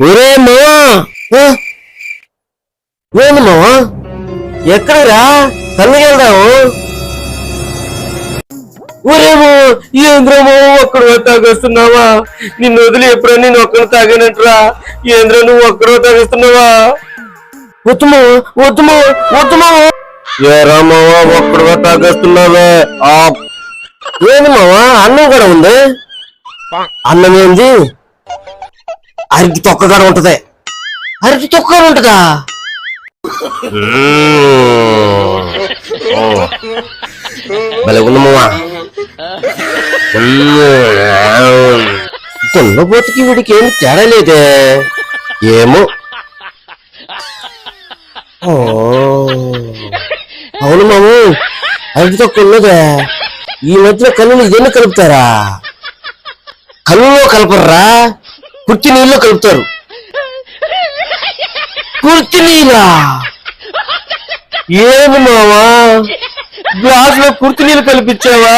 ఒరే మావా, ఏంది మావా ఎక్కడరా కళ్ళకి వెళ్దాము? ఒరేమో ఏంద్రమో ఒక్కడు తాగేస్తున్నావా? నిన్ను వదిలి ఎప్పుడో నేను ఒక్కడు తాగానంటరా. ఏంద్ర నువ్వు ఒక్కడో తాగేస్తున్నావా? వద్దుమో వద్దుమో వద్దుమో. ఏరా మావా ఒక్కడుగా తాగేస్తున్నావే? ఏంది మావా అన్నం కూడా ఉంది? అన్నం ఏంది? అరటి తొక్క కూడా ఉంటది. అరటి తొక్క ఉంటదా? భలే ఉన్నామా. దున్నపోతుకి వీడికి ఏమి తేడా లేదే. ఏమో అవును మాము, అరటి తొక్క ఉన్నదే. ఈ మధ్యలో కళ్ళు ఇదేమి కలుపుతారా? కళ్ళులో కలపర్రా, కుర్తి నీళ్ళు కలుపుతారు. కుర్తి నీళ్ళ? ఏమి మావా గ్లాస్ లో కుర్తి నీళ్ళు కల్పించావా?